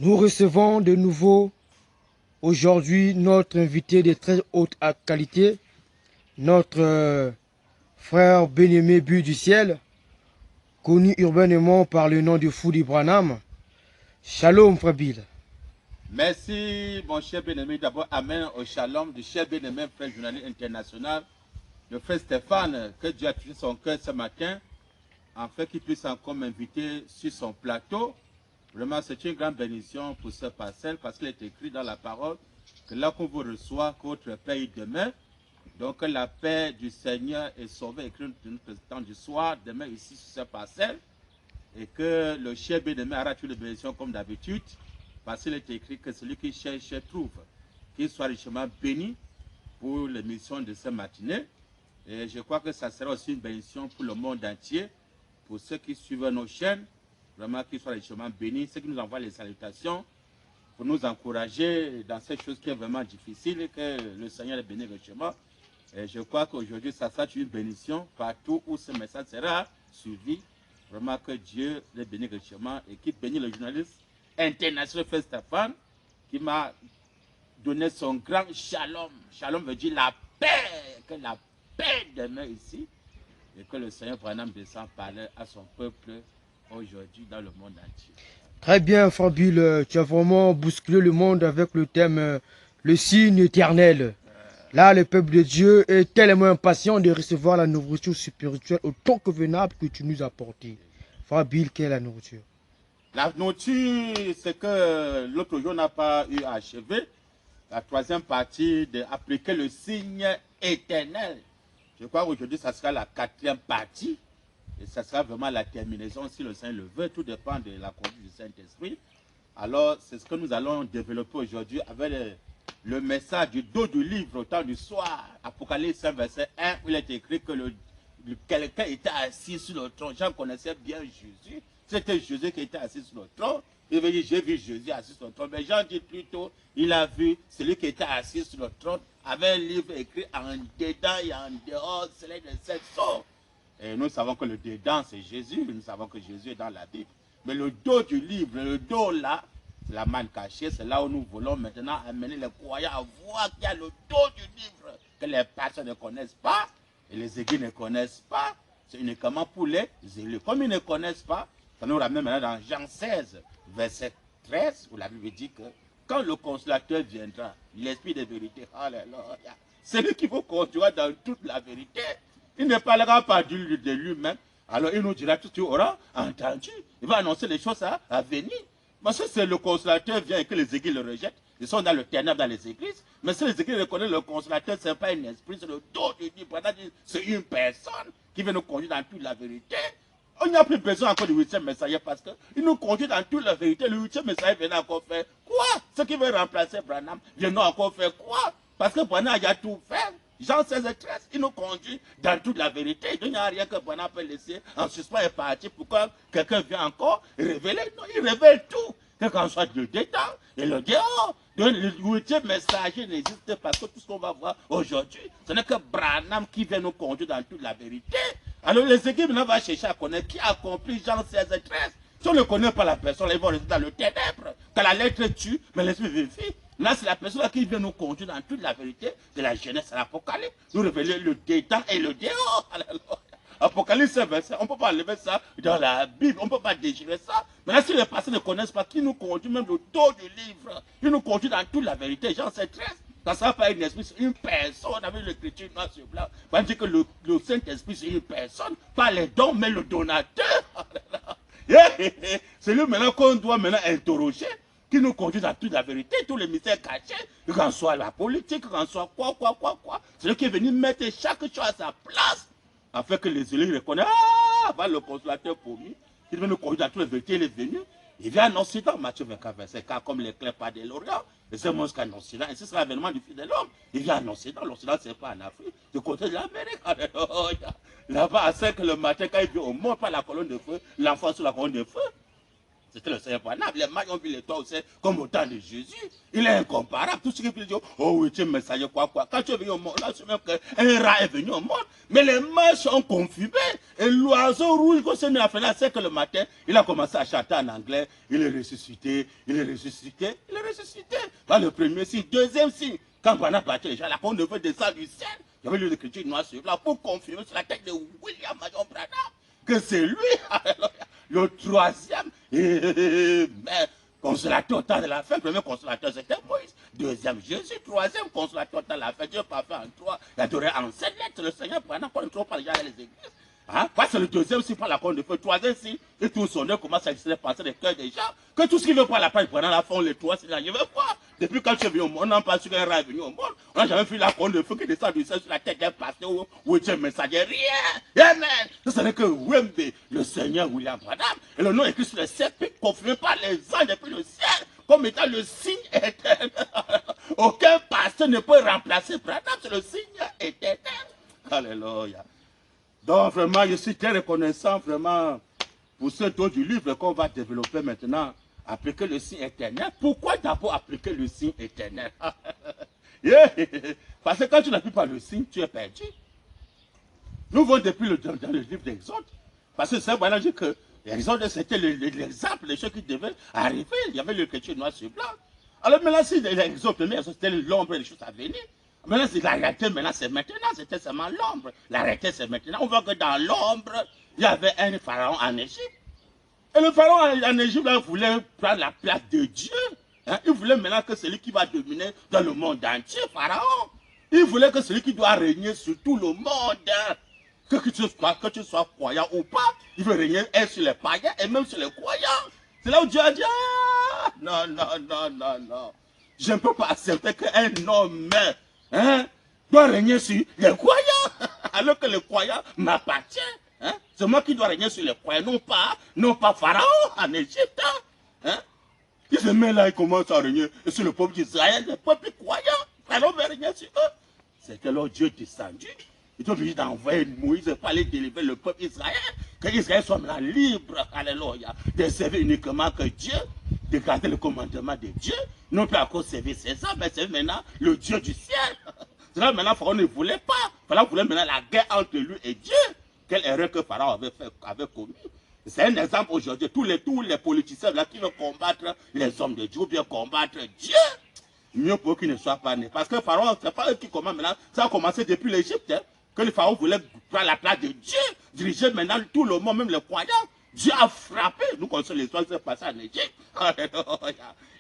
Nous recevons de nouveau aujourd'hui notre invité de très haute qualité, notre frère bien-aimé But du ciel, connu urbanement par le nom de Foudi Branham. Shalom, frère Bill. Merci, mon cher bien-aimé. D'abord, amen au shalom du cher bien-aimé, frère journaliste international, le frère Stéphane, que Dieu a touché son cœur ce matin, afin qu'il puisse encore m'inviter sur son plateau. Vraiment, c'est une grande bénédiction pour ce parcelle, parce qu'il est écrit dans la parole que là qu'on vous reçoit, que votre paix est demain. Donc, la paix du Seigneur est sauvée, écrit dans notre temps du soir, demain ici sur ce parcelle. Et que le cher bien-aimé aura toutes les bénédictions comme d'habitude, parce qu'il est écrit que celui qui cherche trouve. Qu'il soit richement béni pour l'émission de ce matinée. Et je crois que ça sera aussi une bénédiction pour le monde entier, pour ceux qui suivent nos chaînes, vraiment qu'ils soient richement bénis, ceux qui nous envoient les salutations, pour nous encourager dans ces choses qui est vraiment difficile, que le Seigneur est béni richement. Et je crois qu'aujourd'hui, ça sera une bénédiction partout où ce message sera suivi. Vraiment que Dieu les bénisse richement et qui bénit le journaliste international frère Stéphane qui m'a donné son grand shalom. Shalom veut dire la paix, que la paix demeure ici et que le Seigneur Branham descend parler à son peuple aujourd'hui dans le monde entier. Très bien, frère Bill. Tu as vraiment bousculé le monde avec le thème le signe éternel. Là, le peuple de Dieu est tellement impatient de recevoir la nourriture spirituelle autant convenable que tu nous as apportée. Frère Bill, quelle est la nourriture? La nourriture, c'est que l'autre jour n'a pas eu à achever la troisième partie d'appliquer le signe éternel. Je crois qu'aujourd'hui, ça sera la quatrième partie. Et ça sera vraiment la terminaison si le Seigneur le veut. Tout dépend de la conduite du Saint-Esprit. Alors, c'est ce que nous allons développer aujourd'hui avec le message du dos du livre au temps du soir. Apocalypse 5, verset 1, où il est écrit que quelqu'un était assis sur le trône. Jean connaissait bien Jésus. C'était Jésus qui était assis sur le trône. Il veut dire, j'ai vu Jésus assis sur le trône. Mais Jean dit plutôt, il a vu celui qui était assis sur le trône avec un livre écrit en dedans et en dehors, c'est de sept sorts. Et nous savons que le dedans, c'est Jésus. Nous savons que Jésus est dans la Bible. Mais le dos du livre, le dos là, c'est la manne cachée. C'est là où nous voulons maintenant amener les croyants à voir qu'il y a le dos du livre que les personnes ne connaissent pas et les églises ne connaissent pas. C'est uniquement pour les élus. Comme ils ne connaissent pas, ça nous ramène maintenant dans Jean 16, verset 13, où la Bible dit que quand le consolateur viendra, l'esprit de vérité, alléluia, c'est lui qui vous conduira dans toute la vérité. Il ne parlera pas de lui-même. Alors il nous dira tout ce qu'il aura entendu. Il va annoncer les choses à venir. Parce que c'est le consolateur vient et que les églises le rejettent. Ils sont dans le ténèbre dans les églises. Mais si les églises reconnaissent le consolateur, ce n'est pas un esprit, c'est le dos du livre. C'est une personne qui vient nous conduire dans toute la vérité. On n'y a plus besoin encore du huitième messager parce qu'il nous conduit dans toute la vérité. Le huitième messager vient encore faire quoi? Ce qui veut remplacer Branham vient encore faire quoi? Parce que Branham a tout fait. Jean 16 et 13, il nous conduit dans toute la vérité. Il n'y a rien que Branham peut laisser en suspens et partir pour que quelqu'un vienne encore révéler. Non, il révèle tout. Quel qu'en soit le dedans et le dehors. Le huitième messager n'existe pas. Parce que tout ce qu'on va voir aujourd'hui, ce n'est que Branham qui vient nous conduire dans toute la vérité. Alors les équipes vont chercher à connaître qui a accompli Jean 16 et 13. Si on ne connaît pas la personne, ils vont rester dans le ténèbre. Quand la lettre tue, mais l'esprit vivifie. Là, c'est la personne qui vient nous conduire dans toute la vérité de la Genèse à l'Apocalypse. Nous révéler le dedans et le dehors. Apocalypse, verset, on ne peut pas enlever ça dans la Bible, on ne peut pas déchirer ça. Maintenant, si les personnes ne connaissent pas, qui nous conduit même le dos du livre, il nous conduit dans toute la vérité. Jean 16, 13. Ça ne sera pas une esprit, c'est une personne avec l'écriture noir sur blanc. On va dire que le Saint-Esprit, c'est une personne, pas les dons, mais le donateur. C'est lui maintenant qu'on doit maintenant interroger, qui nous conduit dans toute la vérité, tous les mystères cachés, qu'en soit la politique, qu'en soit quoi. C'est lui qui est venu mettre chaque chose à sa place, afin que les élus reconnaissent, va le consolateur promis, qui veut nous conduire dans toute la vérité, il est venu. Il vient en Occident, Matthieu 24, verset 4, comme l'éclair pas de l'Orient. Et c'est mon qu'en Occident. Et ce sera l'avènement du Fils de l'homme. Il vient en Occident. L'Occident, ce n'est pas en Afrique. Du côté de l'Amérique. Là-bas, à 5 le matin, quand il vient au monde, par la colonne de feu, l'enfant sur la colonne de feu. C'était le Seigneur Branham. Les mailles ont vu les toits aussi, comme au temps de Jésus. Il est incomparable. Tout ce qu'il peut dire, oh oui, tu es messager, quoi. Quand tu es venu au monde, là, c'est même qu'un rat est venu au monde. Mais les mailles sont confumées. Et l'oiseau rouge, quand s'est mis à faire la sec le matin, il a commencé à chanter en anglais. Il est ressuscité, il est ressuscité, il est ressuscité. Voilà le premier signe. Deuxième signe, quand Branham battait les gens, la ne veut descendre du ciel. Il y avait l'écriture noire sur là pour confirmer sur la tête de William Marion Branham que c'est lui. Le troisième, consolateur au temps de la fin. Premier consolateur, c'était Moïse. Deuxième, Jésus. Troisième consolateur au temps de la fin. Dieu parfait en trois. Il adorait en 7 lettres. Le Seigneur, pendant qu'on ne trouve pas les gens dans les églises. Hein? C'est le deuxième, s'il prend la compte de feu. Troisième, si et tout son œuvre commence à se passer des cœurs des gens. Que tout ce qui veut pas la page, pendant la fin, les trois, c'est là. Je veux voir. Depuis quand je suis venu au monde, on n'a pas su qu'un rat est venu au monde. On n'a jamais vu la compte de feu qui descend du ciel sur la tête d'un pasteur ou d'un messager. Rien. Amen. Ce n'est que Wembe, le Seigneur William Branham. Et le nom écrit sur le ciel, confirmé par les anges depuis le ciel, comme étant le signe éternel. Aucun pasteur ne peut remplacer Branham, c'est le signe éternel. Alléluia. Donc vraiment, je suis très reconnaissant vraiment pour ce don du livre qu'on va développer maintenant. Appliquer le signe éternel. Pourquoi d'abord appliquer le signe éternel? Parce que quand tu n'appliques pas le signe, tu es perdu. Nous voyons depuis dans le livre d'Exode. Parce que c'est voilà que l'Exode c'était l'exemple des choses qui devaient arriver. Il y avait l'écriture noir sur blanc. Alors maintenant, si l'Exode, c'était l'ombre des choses à venir. Maintenant, la réalité, maintenant, c'est maintenant, c'était seulement l'ombre. La réalité, c'est maintenant. On voit que dans l'ombre, il y avait un pharaon en Égypte. Et le pharaon en Égypte, là, voulait prendre la place de Dieu. Hein? Il voulait maintenant que celui qui va dominer dans le monde entier, pharaon. Il voulait que celui qui doit régner sur tout le monde, hein? que tu sois croyant ou pas, il veut régner sur les païens et même sur les croyants. C'est là où Dieu a dit, ah, non, non, non, non, non. Je ne peux pas accepter qu'un homme doit régner sur les croyants, alors que les croyants m'appartiennent. Hein? C'est moi qui dois régner sur les croyants, non pas Pharaon en Égypte. Hein? Il se met là, il commence à régner sur le peuple d'Israël, le peuple croyant. Pharaon veut régner sur eux. C'était alors Dieu descendu. Il est obligé d'envoyer Moïse pour aller délivrer le peuple Israël. Que Israël soit maintenant libre, alléluia, de servir uniquement que Dieu, de garder le commandement de Dieu, non plus encore servir ses hommes, mais servir maintenant le Dieu du ciel. C'est là maintenant Pharaon ne voulait pas. Pharaon voulait maintenant la guerre entre lui et Dieu. Quelle erreur que Pharaon avait commis. C'est un exemple aujourd'hui. Tous les politiciens là qui veulent combattre les hommes de Dieu, ou bien combattre Dieu, mieux pour qu'ils ne soient pas nés. Parce que Pharaon, c'est pas eux qui commandent maintenant. Ça a commencé depuis l'Égypte. Hein, que le Pharaon voulait prendre la place de Dieu, diriger maintenant tout le monde, même les croyants. Dieu a frappé. Nous connaissons l'histoire qui s'est passée en Égypte.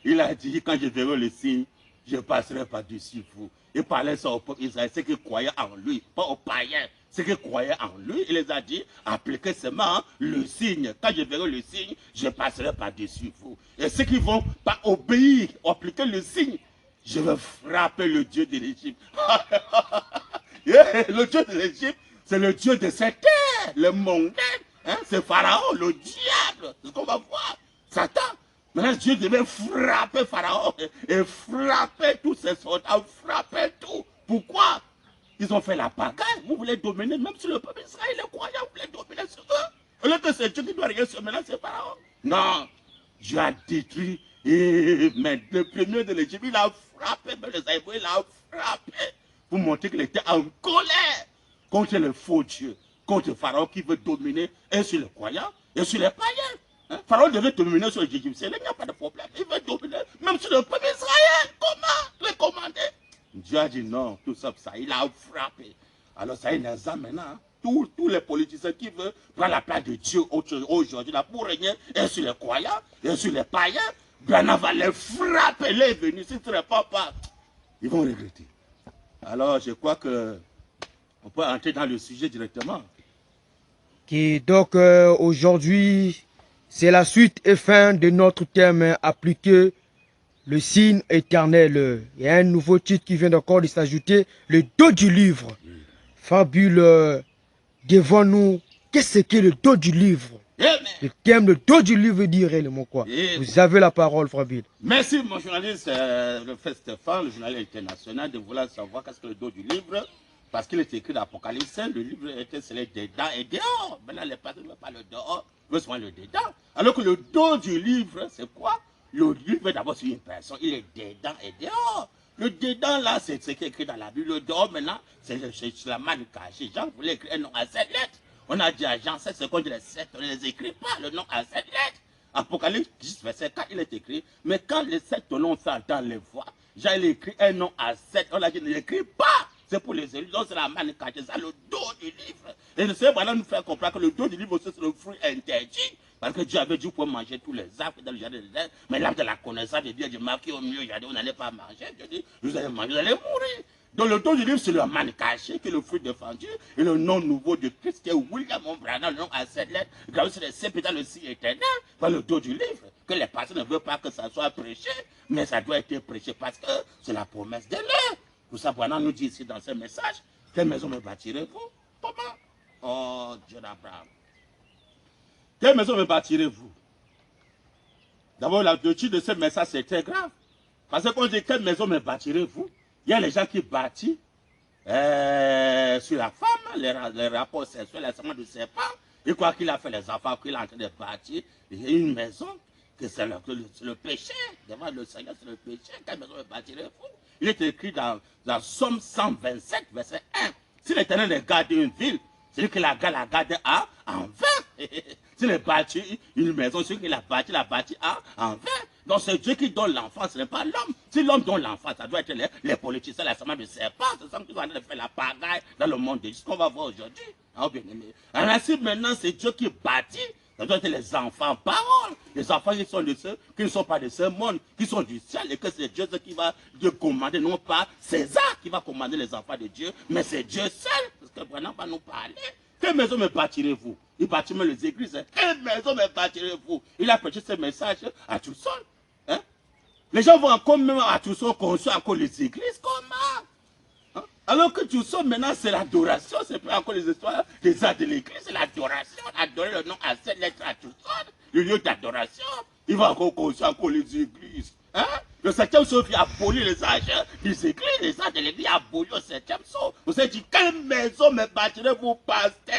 Il a dit, quand je verrai le signe, je passerai par-dessus vous. Il parlait ça au peuple Israël, ceux qui croyaient en lui, pas aux païens. Ceux qui croyaient en lui, il les a dit, appliquez seulement le signe. Quand je verrai le signe, je passerai par-dessus vous. Et ceux qui vont pas obéir, appliquer le signe, je vais frapper le Dieu de l'Égypte. Le Dieu de l'Égypte, c'est le Dieu de cette terre, le mondain. Hein? C'est Pharaon, le diable. C'est ce qu'on va voir. Satan. Maintenant, Dieu devait frapper Pharaon et frapper tous ses soldats, frapper tout. Pourquoi? Ils ont fait la pagaille. Vous voulez dominer même sur le peuple Israël, les croyants, vous voulez dominer sur eux. Au lieu que c'est Dieu qui doit régner sur maintenant, c'est Pharaon. Non. Dieu a détruit. Mais le premier de l'Égypte, il a frappé, même les Hébreux, il a frappé pour montrer qu'il était en colère contre le faux Dieu, contre Pharaon qui veut dominer et sur les croyants et sur les païens. Hein? Pharaon devait dominer sur les Égyptiens, il n'y a pas de problème. Il veut dominer même sur le peuple Israël. Comment le commander? Dieu a dit non, tout ça, il a frappé. Alors ça, il est maintenant. Hein? Tous les politiciens qui veulent prendre la place de Dieu aujourd'hui pour régner et sur les croyants et sur les païens, Branham va les frapper, les venus. Si tu ne réponds pas, ils vont regretter. Alors je crois que on peut entrer dans le sujet directement. Donc aujourd'hui, c'est la suite et fin de notre thème appliqué le signe éternel. Il y a un nouveau titre qui vient encore de s'ajouter, le dos du livre. Fabule devant nous, qu'est-ce que le dos du livre? Le thème, le dos du livre veut dire réellement quoi? Vous avez la parole, Fabule. Merci, mon journaliste, le frère Stéphane, le journaliste international, de vouloir savoir qu'est-ce que le dos du livre. Parce qu'il est écrit dans l'Apocalypse, le livre était scellé dedans et dehors. Maintenant, les personnes ne veulent pas le dehors, veulent souvent le dedans. Alors que le dos du livre, c'est quoi? Le livre est d'abord sur une personne, il est dedans et dehors. Le dedans, là, c'est ce qui est écrit dans la Bible. Le dehors, maintenant, c'est la manne cachée. Jean voulait écrire un nom à 7 lettres. On a dit à Jean 7 secondes, les 7, on ne les écrit pas, le nom à 7 lettres. Apocalypse 10, verset 4, il est écrit. Mais quand les 7 noms sont dans les voix, Jean, il écrit un nom à 7. On a dit, ne l'écrit pas. C'est pour les élus. Donc, c'est la manne cachée. C'est le dos du livre. Et le Seigneur va nous faire comprendre que le dos du livre aussi, c'est le fruit interdit. Parce que Dieu avait dit, vous pouvez manger tous les arbres dans le jardin de l'Éden. Mais l'arbre de la connaissance de Dieu, Dieu marqué au milieu, vous n'allez pas manger. Dieu dit, vous allez manger, vous allez mourir. Donc le dos du livre, c'est le manne caché, qui est le fruit défendu. Et le nom nouveau de Christ, qui est William Branham, le nom à 7 lettres, gravé sur les 7 pétales, le signe éternel. Dans le dos du livre, que les personnes ne veulent pas que ça soit prêché, mais ça doit être prêché parce que c'est la promesse de l'heure. Pour ça, Branham nous dit ici dans ce message, quelle maison me bâtirez-vous? Comment? Oh, Dieu d'Abraham. Quelle maison me bâtirez-vous? D'abord, la vertu de ce message, c'est très grave. Parce qu'on dit, quelle maison me bâtirez-vous? Il y a les gens qui bâtissent sur la femme, les rapports sexuels, les sements de serpent. Et quoi qu'il a fait les enfants, qu'il est en train de bâtir une maison, que c'est le péché. Devant le Seigneur, c'est le péché. Quelle maison me bâtirez-vous? Il est écrit dans Somme 127, verset 1. Si l'Éternel garde une ville, c'est-à-dire qu'il la garde en vain. S'il a bâti une maison, celui qui l'a bâti en vain. Donc c'est Dieu qui donne l'enfant, ce n'est pas l'homme. Si l'homme donne l'enfant, ça doit être les politiciens, la semence de serpent. Ce sont qui sont en train de faire la pagaille dans le monde de Dieu. Ce qu'on va voir aujourd'hui. Hein, bien aimé. Ainsi maintenant, c'est Dieu qui bâtit. Ça doit être les enfants paroles. Les enfants qui sont de ceux qui ne sont pas de ce monde, qui sont du ciel. Et que c'est Dieu qui va commander, non pas César qui va commander les enfants de Dieu, mais c'est Dieu seul. Parce que Branham va nous parler. Quelle maison me bâtirez-vous? Il bâtit même les églises. Hein. Quelle maison me bâtirez-vous? Il a prêché ce message à tout seul. Hein? Les gens vont encore même à tout seul construire encore les églises. Comment? Hein? Alors que tout seul maintenant c'est l'adoration. C'est pas encore les histoires des arts de l'église. C'est l'adoration. Adorer le nom à 7 lettres à tout seul. Le lieu d'adoration. Il va encore construire encore les églises. Hein? Le 7e saut a aboli les argents des églises, les arts de l'église a aboli le 7e saut. Vous avez dit, quelle maison me bâtirez-vous, pasteur?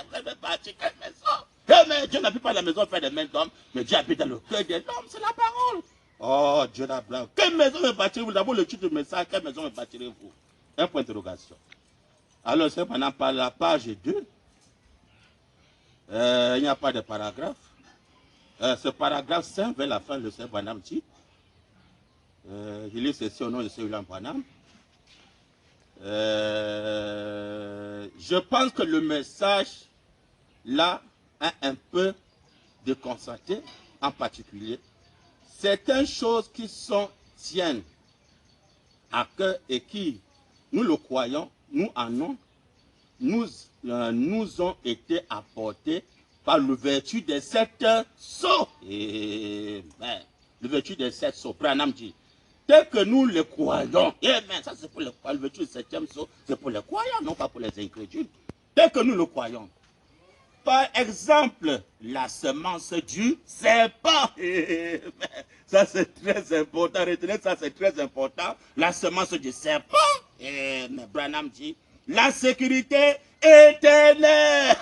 Vous avez bâti quelle maison? Eh, mais Dieu n'habite pas dans la maison fait des mains d'hommes, mais Dieu habite dans le cœur de l'homme, c'est la parole. Oh, Dieu d'Abraham. Quelle maison me bâtirez-vous? D'abord le titre du message, quelle maison me bâtirez-vous? Un point d'interrogation. Alors, c'est pendant par la page 2. Il n'y a pas de paragraphe. Ce paragraphe 5 vers la fin, le Seigneur Branham dit. Je lis ceci au nom de William Branham. Je pense que le message là a un peu déconcerté, en particulier certaines choses qui tiennent à cœur et qui, nous le croyons, nous ont été apportées par l'ouverture des 7 sceaux. L'ouverture des 7 sceaux. Branham dit. Tel que nous le croyons, mais ça c'est pour les croyants, le 7e saut, c'est pour les croyants, non pas pour les incrédules. Tel que nous le croyons. Par exemple, la semence du serpent. Ça c'est très important, retenez ça c'est très important. La semence du serpent. Mais Branham dit, la sécurité éternelle.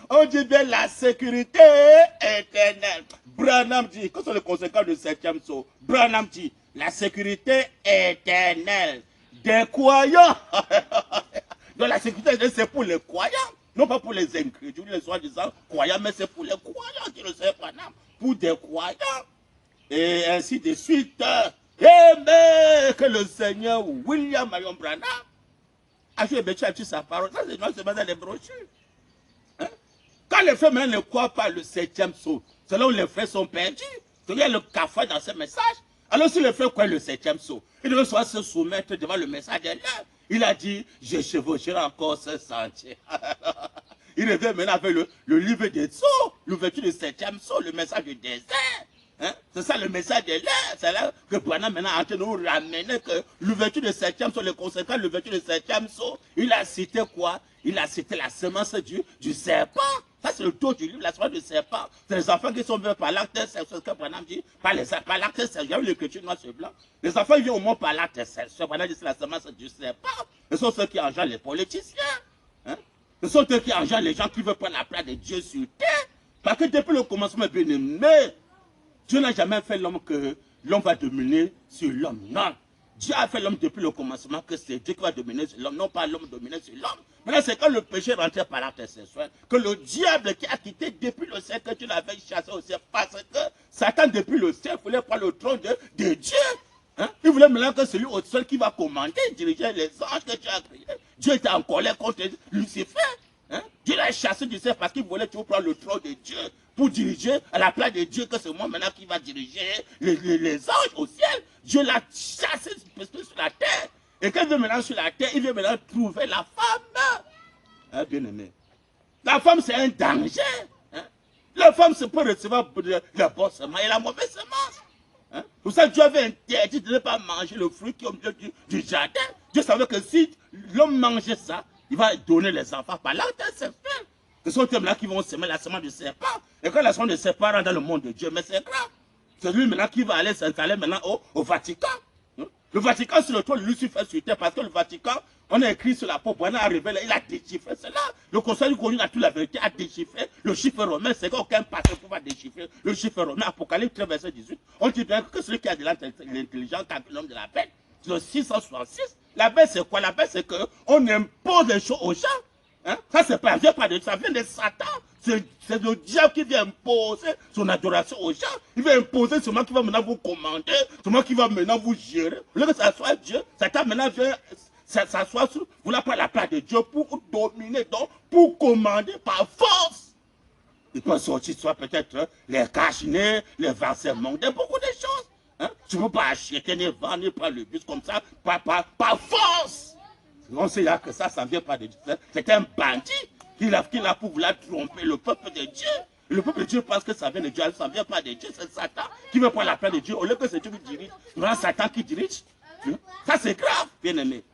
On dit bien la sécurité éternelle. Branham dit, quelles sont les conséquences du 7e saut? Branham dit, la sécurité éternelle des croyants. Donc la sécurité c'est pour les croyants, non pas pour les incrédules, les soi-disant croyants, mais c'est pour les croyants qui le savent, Branham, pour des croyants. Et ainsi de suite. Mais que le Seigneur William Marion Branham a fait sa parole. Ça c'est dans les brochures. Hein? Quand les frères ne croient pas le 7e saut, c'est là où les frères sont perdus. Donc il y a le café dans ce message. Alors si les frères croient le 7e saut, ils doivent soit se soumettre devant le message de l'heure. Il a dit, je chevaucherai encore ce sentier. Il revient maintenant avec le livre des sauts, l'ouverture du 7e saut, le message du désert. Hein? C'est ça le message de l'heure. C'est là que Branham maintenant a en train de nous ramener que l'ouverture du 7e saut, les conséquences de l'ouverture du 7e saut, il a cité quoi? Il a cité la semence du serpent. Ça, c'est le dos du livre, la semence du serpent. C'est les enfants qui sont venus par l'acte sexuel, que Branham dit, par l'acte sexuel. Il y a eu l'écriture noire sur blanc. Les enfants viennent au monde par l'acte sexuel. Branham dit, c'est la semence du serpent. Ce sont ceux qui engendrent les politiciens. Hein? Ce sont ceux qui engendrent les gens qui veulent prendre la place de Dieu sur terre. Parce que depuis le commencement, bien aimé, Dieu n'a jamais fait l'homme que l'homme va dominer sur l'homme. Non. Dieu a fait l'homme depuis le commencement que c'est Dieu qui va dominer sur l'homme, non pas l'homme dominer sur l'homme. Maintenant, c'est quand le péché est rentré par l'acte sexuel que le diable qui a quitté depuis le ciel, que tu l'avais chassé au ciel, parce que Satan, depuis le ciel, voulait prendre le trône de Dieu. Hein? Il voulait maintenant que celui au ciel qui va commander, diriger les anges que tu as créés. Dieu était en colère contre Lucifer. Hein? Dieu l'a chassé du ciel parce qu'il voulait toujours prendre le trône de Dieu pour diriger à la place de Dieu, que c'est moi maintenant qui va diriger les anges au ciel. Dieu l'a chassé sur la terre. Et quand il vient maintenant sur la terre, il vient maintenant trouver la femme. Hein, bien aimé. La femme, c'est un danger. Hein? La femme, c'est pour recevoir le bon semence et la mauvaise semence. Hein? Pour ça, Dieu avait interdit de ne pas manger le fruit qui est au milieu du jardin. Dieu savait que si l'homme mangeait ça, il va donner les enfants par l'acte sexuel. Ce sont eux-là qui vont semer la semence du serpent. Et quand la semence du serpent rentre dans le monde de Dieu, mais c'est grave. C'est lui maintenant qui va aller s'installer maintenant au Vatican. Le Vatican, c'est le trône de Lucifer sur terre, parce que le Vatican, on a écrit sur la peau, on a révélé, il a déchiffré cela. Le Conseil du connu a toute la vérité, a déchiffré le chiffre romain, c'est qu'aucun pasteur ne peut pas déchiffrer le chiffre romain. Apocalypse 13, verset 18, on dit bien que celui qui a de l'intelligence, quand l'homme de la bête, c'est le 666. La bête, c'est quoi? La bête, c'est qu'on impose des choses aux gens. Hein? Ça, c'est pas, vient pas de ça, vient de Satan. C'est le diable qui vient imposer son adoration aux gens. Il vient imposer, c'est moi qui va maintenant vous commander, c'est moi qui va maintenant vous gérer. Au lieu que ça soit Dieu, Satan maintenant vient s'asseoir sur, vous n'avez pas la place de Dieu pour dominer, donc pour commander par force. Il peut sortir soit peut-être les cache-nez, les versets mondains, beaucoup de choses. Hein? Tu ne peux pas acheter ni vendre, ni prendre le bus comme ça, par force. On sait là que ça ne vient pas de Dieu. C'est un bandit qui a pour vouloir tromper le peuple de Dieu. Et le peuple de Dieu pense que ça vient de Dieu, ça ne vient pas de Dieu, c'est Satan qui veut prendre la place de Dieu. Au lieu que c'est Dieu qui dirige, c'est Satan qui dirige. Ça c'est grave, bien aimé.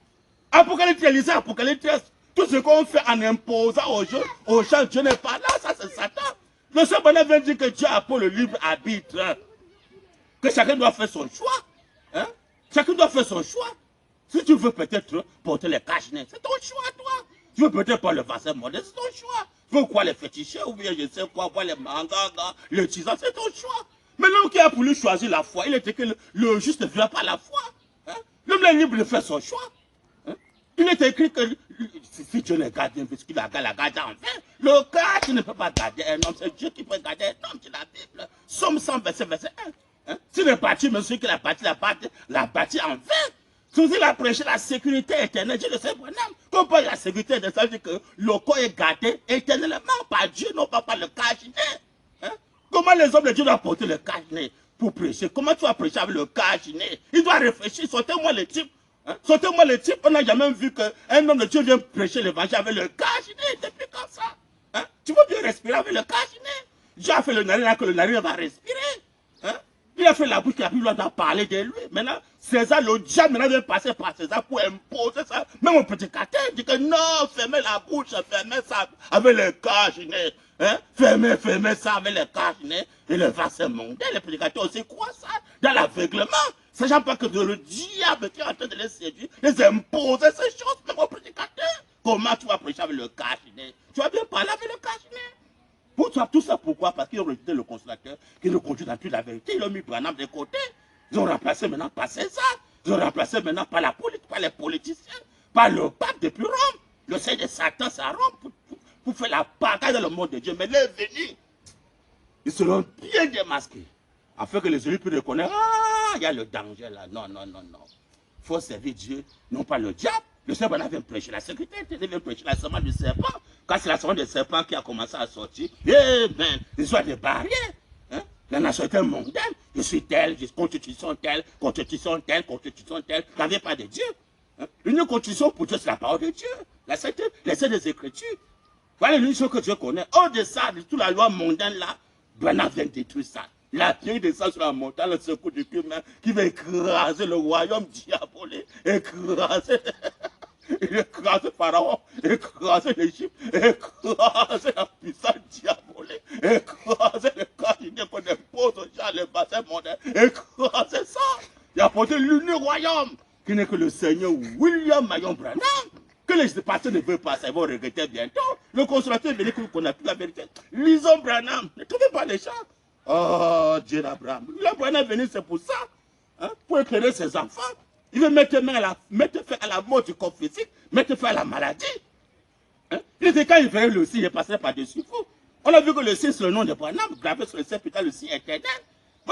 Apocalypse 13, Apocalypse 13, tout ce qu'on fait en imposant aux gens, Dieu n'est pas là, ça c'est Satan. Le Seigneur vient dire que Dieu a pour le libre arbitre, que chacun doit faire son choix. Hein? Chacun doit faire son choix. Si tu veux peut-être porter les cache-nez, c'est ton choix, toi. Tu veux peut-être pas le vaccin moderne, c'est ton choix. Tu veux quoi, les féticheurs, ou bien je sais quoi, voir les mangas, les tisans, c'est ton choix. Mais l'homme qui a voulu choisir la foi, il était que le juste ne vient pas la foi. Hein? L'homme est libre de faire son choix. Hein? Il est écrit que si Dieu le garde, puisqu'il la garde en vain, le cas, tu ne peux pas garder un homme, c'est Dieu qui peut garder un homme, c'est la Bible. Somme 100, verset 1. Hein? Si le bâti, mais celui qui l'a bâti en vain. Si il a prêché la sécurité éternelle, je le sais, bonhomme. Comme pas la sécurité éternelle, ça veut dire que le corps est gardé éternellement par Dieu, non pas par le cache-nez. Hein? Comment les hommes de Dieu doivent porter le cache-nez pour prêcher? Comment tu vas prêcher avec le cache-nez? Il doit réfléchir, sortez-moi le type. Hein? Sortez-moi le type, on n'a jamais vu qu'un homme de Dieu vient prêcher l'évangile avec le cache-nez, depuis comme ça. Hein? Tu veux bien respirer avec le cache-nez? Dieu a fait le narine là que le narine va respirer. Hein? Il a fait la bouche, la Bible doit parler de lui. Maintenant, César, le diable, maintenant vient passer par César pour imposer ça. Même mon prédicateur dit que non, fermez la bouche, fermez ça avec le cache-nez. Hein? Fermez ça avec le cache-nez. Et le verset mondain, les prédicateurs aussi croient ça, dans l'aveuglement. Sachant pas que le diable qui est en train de les séduire, les imposer ces choses, même au prédicateur. Comment tu vas prêcher avec le cache-nez? Tu vas bien parler avec le cache-nez. Pour toi, tout ça pourquoi? Parce qu'ils ont rejeté le consolateur qui nous conduit dans toute la vérité. Ils ont mis Branham de côté. Ils ont remplacé maintenant par César. Ils ont remplacé maintenant par la politique, par les politiciens, par le pape depuis Rome. Le Seigneur de Satan, c'est à Rome pour faire la bataille dans le monde de Dieu. Mais les venus, ils seront bien démasqués. Afin que les élus puissent reconnaître, ah, il y a le danger là. Non, non, non, non. Il faut servir Dieu, non pas le diable. Le Seigneur vient prêcher la sécurité, il vient prêcher la semence du serpent. Quand c'est la semence du serpent qui a commencé à sortir, eh bien, il y a des barrières. Hein? La nationalité mondaine, je suis tel, constitution telle, constitution telle, constitution telle. Ça ne vient pas de Dieu. Hein? L'unique constitution pour Dieu, c'est la parole de Dieu. La sainteté, les saints des Écritures. Voilà l'unique chose que Dieu connaît. Hors de ça, de toute la loi mondaine là, Branham vient détruire ça. La pluie descend sur la montagne, le secours du cumin qui va écraser le royaume diabolique, écraser. Il écrase Pharaon, écrase l'Égypte, écrase la puissance diabolique, écrase le cabinet qu'on impose aux gens, le bassin mondain, écrase ça. Il a apporté l'unique royaume, qui n'est que le Seigneur William Marion Branham. Que les pasteurs ne veulent pas, ça ils vont regretter bientôt. Le consolateur est venu qu'on a plus la vérité. Lisons Branham, ne trouvez pas les gens. Oh, Dieu d'Abraham. William Branham est venu, c'est pour ça, hein, pour éclairer ses enfants. Il veut mettre fin à la mort du corps physique, mettre fin à la maladie. Hein? Il était quand il verrait le signe, il passerait par-dessus vous. On a vu que le signe, c'est le nom de Branham, gravé sur le ciel, putain, le signe éternel.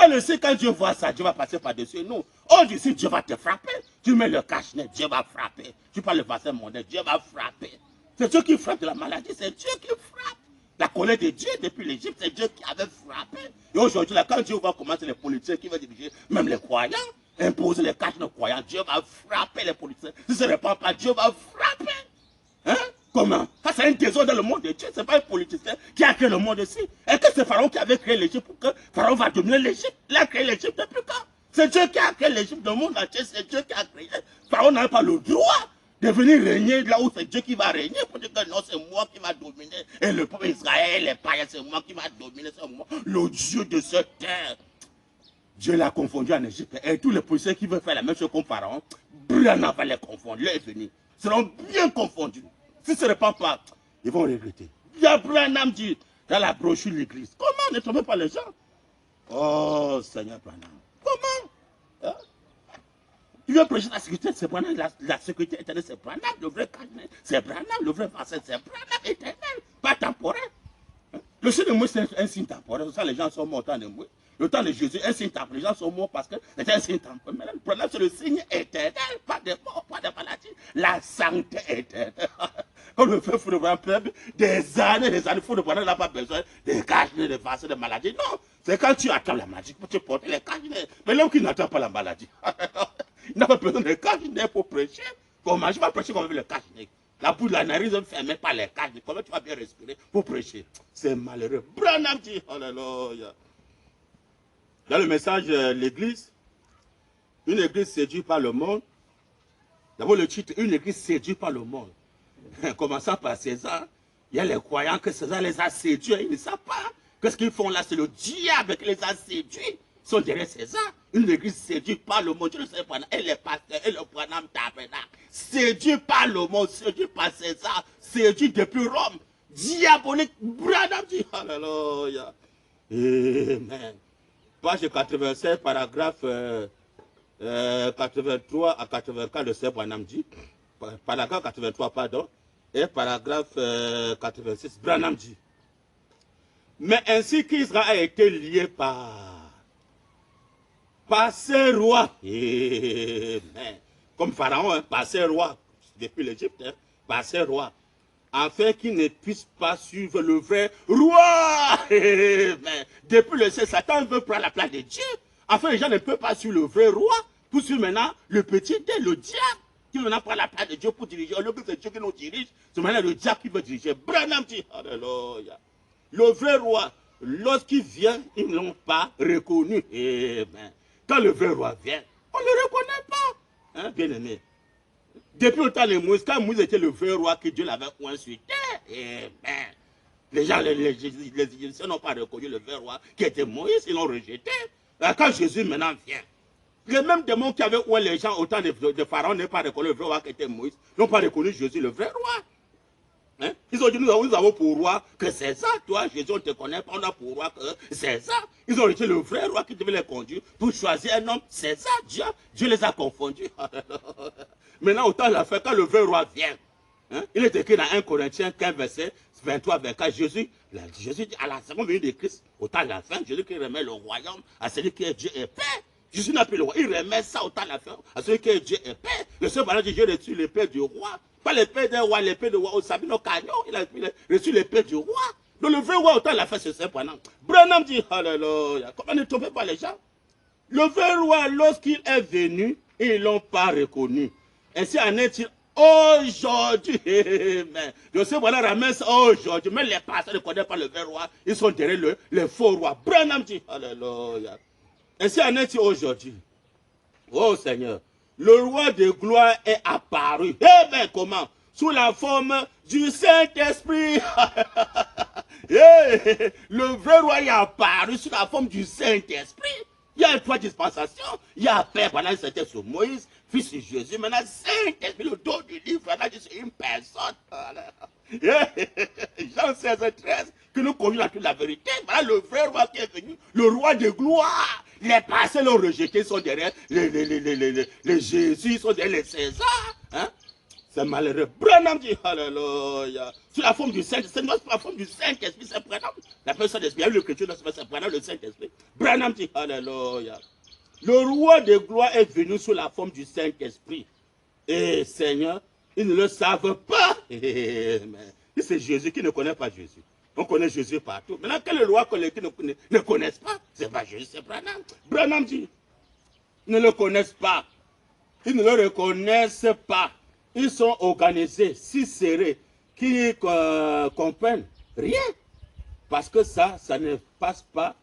Le signe, quand Dieu voit ça, Dieu va passer par-dessus nous. Oh, du signe, Dieu va te frapper. Tu mets le cache-nez, Dieu va frapper. Tu parles le bassin mondain, Dieu va frapper. C'est Dieu qui frappe de la maladie, c'est Dieu qui frappe. La colère de Dieu depuis l'Égypte, c'est Dieu qui avait frappé. Et aujourd'hui, là, quand Dieu va commencer les politiciens qui vont diriger, même les croyants, imposer les caches aux croyants, Dieu va frapper les politiciens. Si ça ne répond pas, Dieu va frapper. Hein? Comment? Ça, c'est un désordre dans le monde de Dieu. Ce n'est pas un politicien qui a créé le monde ici. Est-ce que c'est Pharaon qui avait créé l'Égypte pour que Pharaon va dominer l'Égypte? Il a créé l'Égypte depuis quand? C'est Dieu qui a créé l'Égypte dans le monde entier. C'est Dieu qui a créé. Pharaon n'a pas le droit de venir régner là où c'est Dieu qui va régner pour dire que non, c'est moi qui va dominer. Et le peuple Israël, les païens, c'est moi qui va dominer. C'est moi, le Dieu de cette terre. Dieu l'a confondu en Égypte. Et tous les policiers qui veulent faire la même chose comme Pharaon, Branham va les confondre. Leur est venu. Ils seront bien confondus. Si ce n'est pas, ils vont regretter. Il y a Branham dit dans la brochure de l'église. Comment ne trompez pas les gens? Oh, Seigneur Branham. Comment? Hein? Il veut prêcher la sécurité, c'est Branham. La sécurité éternelle, c'est Branham. Le vrai cabinet, c'est Branham. Le vrai vaccin, c'est Branham éternel. Pas temporaire. Hein? Le signe de Moïse, c'est un signe temporaire. Ça, les gens sont morts au temps de Moïse. Le temps de Jésus, un signe temporaire. Les gens sont morts parce que c'était un signe temporaire. Mais le problème, c'est le signe éternel. Pas de mort, pas de maladie. La santé éternelle. Quand le feu fout devant un peuple, des années, il faut ne n'a pas besoin de cacher, de vaccins, de maladies. Non, c'est quand tu attends la maladie pour te porter les cachets. Mais l'homme qui n'attend pas la maladie, il n'a pas besoin de cachets pour prêcher. Comment je vais prêcher comme le cachets? La bouche de la narine ne ferme pas les cachets. Comment tu vas bien respirer pour prêcher? C'est malheureux. Branham dit, alléluia. Dans le message de l'église, une église séduite par le monde. D'abord le titre, une église séduite par le monde. Commençant par César, il y a les croyants que César les a séduits, ils ne savent pas. Qu'est-ce qu'ils font là? C'est le diable qui les a séduits. Ils sont derrière César. Une église séduite par le monde. Je ne sais pas, et les pasteurs, et le Branham tabernacle. Séduit par le monde, séduit par César, séduit depuis Rome. Diabolique, Branham dit, alléluia. Amen. Page 87, paragraphe 83 à 84 de ce Branham dit. Paragraphe 83, pardon. Et paragraphe 86, Branham dit. Mais ainsi qu'Israël a été lié par ses rois, comme Pharaon, hein, par ses rois, depuis l'Égypte, hein, par ses rois, afin qu'ils ne puissent pas suivre le vrai roi. Depuis le ciel, Satan veut prendre la place de Dieu, afin que les gens ne peuvent pas suivre le vrai roi, pour suivre maintenant le petit dé, le diable, qui maintenant prend la place de Dieu pour diriger. Au lieu que c'est Dieu qui nous dirige, c'est maintenant le diable qui veut diriger. Branham dit, alléluia. Le vrai roi, lorsqu'il vient, ils ne l'ont pas reconnu. Quand le vrai roi vient, on ne le reconnaît pas. Hein, bien aimé. Depuis le temps de Moïse, quand Moïse était le vrai roi que Dieu l'avait oint sur terre, les gens, les Égyptiens n'ont pas reconnu le vrai roi qui était Moïse, ils l'ont rejeté. Quand Jésus maintenant vient, les mêmes démons qui avaient oint les gens au temps de Pharaon n'ont pas reconnu le vrai roi qui était Moïse, n'ont pas reconnu Jésus, le vrai roi. Hein? Ils ont dit, nous avons pour roi que César, toi, Jésus, on ne te connaît pas, on a pour roi que César. Ils ont rejeté le vrai roi qui devait les conduire pour choisir un homme, César, Dieu les a confondus. Maintenant, autant la fait, quand le vrai roi vient, hein, il est écrit dans 1 Corinthiens 15, verset 23, 24, Jésus dit à la seconde venue de Christ, autant la fin, Jésus qui remet le royaume à celui qui est Dieu et Père. Jésus n'a plus le roi, il remet ça autant la fin à celui qui est Dieu et Père. Le seul parlant dit, j'ai reçu l'épée du roi. Pas l'épée d'un roi, l'épée du roi au Sabino Cagnon, il a reçu l'épée du roi. Donc le vrai roi autant la fait, c'est ce Branham. Branham dit, alléluia, comment ne trompez pas les gens? Le vrai roi, lorsqu'il est venu, ils ne l'ont pas reconnu. Ainsi en est-il aujourd'hui. Je sais, voilà, ramène ça aujourd'hui. Mais les pasteurs ne connaissent pas le vrai roi. Ils sont derrière le faux roi. Branham dit, alléluia. Ainsi en est-il aujourd'hui. Oh Seigneur. le roi de gloire est apparu. Eh bien, comment? Sous la forme du Saint-Esprit. Le vrai roi est apparu sous la forme du Saint-Esprit. Il y a trois dispensations. Il y a Père, pendant que c'était sur Moïse, fils de Jésus. Maintenant, Saint-Esprit, le dos du livre, là, c'est une personne. Jean 16, 13, que nous conduit à toute la vérité. Voilà le vrai roi qui est venu, le roi de gloire. Les passés l'ont rejeté, ils sont derrière les Jésus, ils sont derrière les Césars. Hein? C'est malheureux. Branham dit, alléluia. Sous la forme du Saint-Esprit, non, sous la forme du Saint-Esprit, c'est Branham. La personne d'esprit, il y a eu le chrétien, c'est Branham, le Saint-Esprit. Branham dit, alléluia. Le roi de gloire est venu sous la forme du Saint-Esprit. Et Seigneur, ils ne le savent pas. C'est Jésus qui ne connaît pas Jésus. On connaît Jésus partout. Maintenant, quel est le roi qui ne connaissent pas? C'est pas Jésus, c'est Branham. Branham dit, ils ne le connaissent pas. Ils ne le reconnaissent pas. Ils sont organisés, si serrés, qui comprennent rien. Parce que ça ne passe pas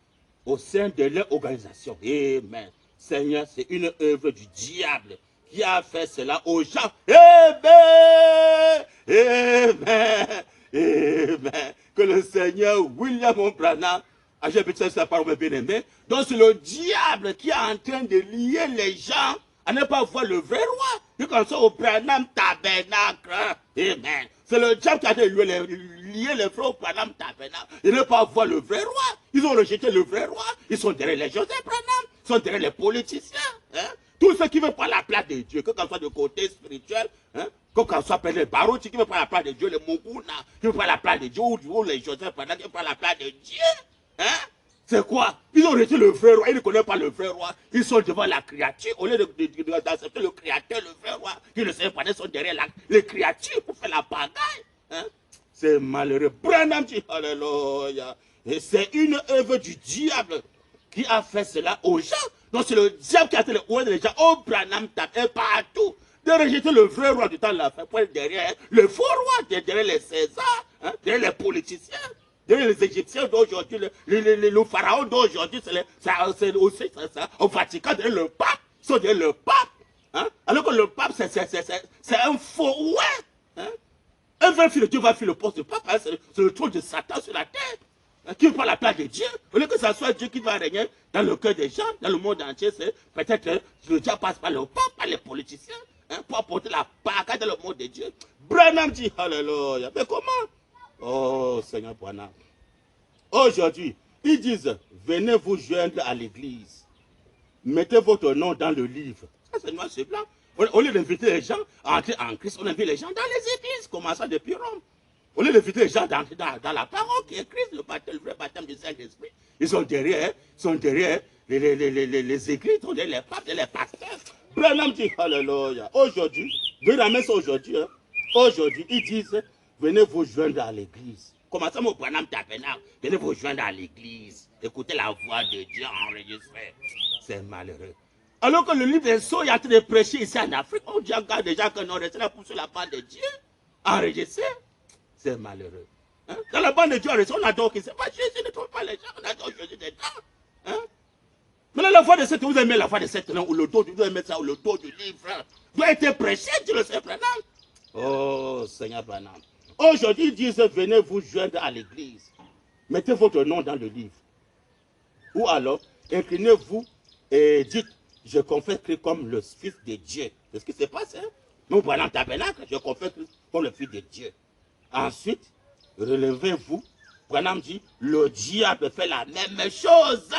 au sein de leur organisation. Amen. Seigneur, c'est une œuvre du diable qui a fait cela aux gens. Amen. Amen. Amen. Que le Seigneur William Branham, j'ai besoin de sa parole bien-aimée, donc c'est le diable qui est en train de lier les gens à ne pas voir le vrai roi. Et comme ça, au Branham Tabernacle. Amen. C'est le diable qui a lié les frères au Branham Tabernacle et ne pas voir le vrai roi. Ils ont rejeté le vrai roi. Ils sont derrière les Joseph Branham. Ils sont derrière les politiciens. Hein? Tous ceux qui veulent prendre la place de Dieu, que ce soit de côté spirituel, hein? Que ce soit les Barouti qui veulent prendre la place de Dieu, les Muguna qui veulent prendre la place de Dieu, ou les Joseph Branham qui veulent prendre la place de Dieu. Hein? C'est quoi? Ils ont rejeté le vrai roi, ils ne connaissent pas le vrai roi. Ils sont devant la créature, au lieu d'accepter le créateur, le vrai roi. Ils ne savent pas, ils sont derrière les créatures pour faire la bagaille. Hein? C'est malheureux. Branham dit, alléluia. Et c'est une œuvre du diable qui a fait cela aux gens. Donc c'est le diable qui a fait le roi des gens. Oh, Branham tape partout. De rejeter le vrai roi du temps de la fin pour être derrière le faux roi, derrière les Césars, hein, derrière les politiciens. Les Égyptiens d'aujourd'hui, le pharaon d'aujourd'hui, c'est aussi ça. Au Vatican, derrière le pape, ils sont derrière le pape. Hein? Alors que le pape, c'est un faux roi. Hein? Un vrai fils de Dieu va faire le poste de pape. Hein? C'est le trône de Satan sur la terre. Hein? Qui prend la place de Dieu. Au lieu que ce soit Dieu qui va régner dans le cœur des gens, dans le monde entier, c'est peut-être le diable passe par le pape, par les politiciens, hein? Pour apporter la paix dans le monde de Dieu. Branham dit, alléluia. Mais comment? Oh, Seigneur Branham. Aujourd'hui, ils disent, venez vous joindre à l'église. Mettez votre nom dans le livre. Ça, c'est noir, c'est blanc. Au lieu d'inviter les gens à entrer en Christ, on invite les gens dans les églises, commençant depuis Rome. Au lieu d'inviter les gens dans la parole qui est Christ, le vrai baptême du Saint-Esprit, ils sont derrière les églises, ils sont derrière les papes et les pasteurs. Branham dit, alléluia. Aujourd'hui, de la messe aujourd'hui, hein, aujourd'hui, ils disent, venez vous joindre à l'église. Commencez au Branham Tabernacle, venez vous joindre à l'église. Écoutez la voix de Dieu enregistrée. C'est malheureux. Alors que le livre des sceaux est en train de prêcher ici en Afrique, on dit encore déjà que non, restez là pour sur la bande de Dieu. Enregistré. C'est malheureux. Hein? Dans la bande de Dieu, on adore qui c'est pas Jésus, ne trouve pas les gens, on adore Jésus dedans. Hein? Maintenant, la voix de cette, vous aimez la voix de cette, ou le dos, vous aimez ça, ou le dos du livre, doit être prêché, tu le sais, Branham. Oh, Seigneur Branham. Aujourd'hui, ils disent, venez vous joindre à l'église. Mettez votre nom dans le livre. Ou alors, inclinez-vous et dites, je confesse Christ comme le Fils de Dieu. C'est ce qui se passe, hein? Nous, Branham Tabernacle, je confesse Christ comme le Fils de Dieu. Ensuite, relevez-vous. Branham dit, le diable fait la même chose.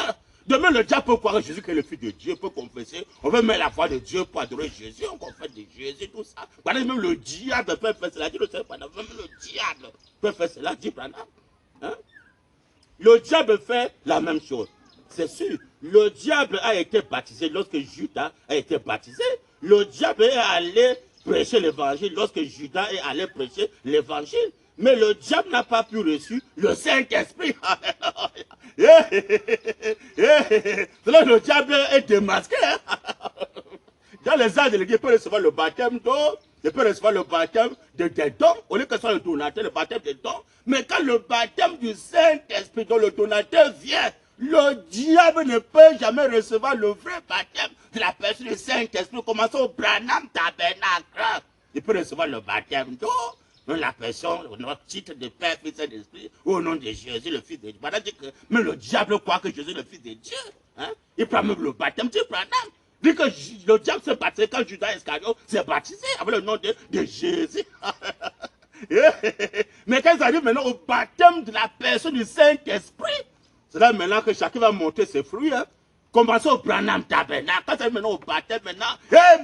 Demain, le diable peut croire que Jésus est le Fils de Dieu, peut confesser. On veut mettre la foi de Dieu pour adorer Jésus, on confesse de Jésus, tout ça. Même le diable peut faire cela. Dit le Seigneur Branham, même le diable peut faire cela, dit Branham. Hein? Le diable fait la même chose. C'est sûr, le diable a été baptisé lorsque Judas a été baptisé. Le diable est allé prêcher l'évangile lorsque Judas est allé prêcher l'évangile. Mais le diable n'a pas pu reçu le Saint-Esprit. Le diable est démasqué. Dans les arts de l'Église, il peut recevoir le baptême d'eau, il peut recevoir le baptême des dons, au lieu que ce soit le donateur, le baptême des dons. Mais quand le baptême du Saint-Esprit, dont le donateur vient, le diable ne peut jamais recevoir le vrai baptême de la personne du Saint-Esprit, commençons au Branham Tabernacle. Il peut recevoir le baptême d'eau, la personne, notre titre de Père, Fils et d'Esprit, au nom de Jésus, le Fils de Dieu. Voilà, dit que même le diable croit que Jésus est le Fils de Dieu. Hein? Il prend même le baptême du Branham. Dit que le diable s'est baptisé quand Judas Iscariot s'est baptisé avec le nom de Jésus. Mais quand ils arrivent maintenant au baptême de la personne du Saint-Esprit, c'est là maintenant que chacun va monter ses fruits. Hein? Commençons au Branham Tabernacle. Quand ça arrive maintenant au baptême maintenant,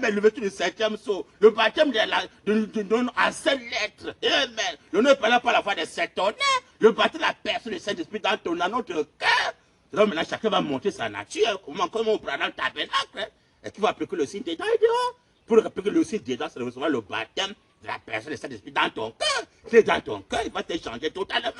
mais le vêtu du septième saut, le baptême de nom à 7 lettres. Amen. Le nom est pas par la voix de cet honneur. Le baptême de la personne du Saint-Esprit dans notre cœur. C'est là maintenant chacun va monter sa nature. Comment au Branham Tabernacle. Hein? Et qui va appliquer le signe dedans et dehors. Pour appliquer le signe dedans, c'est de recevoir le baptême de la personne du Saint-Esprit dans ton cœur. C'est dans ton cœur, il va te changer totalement.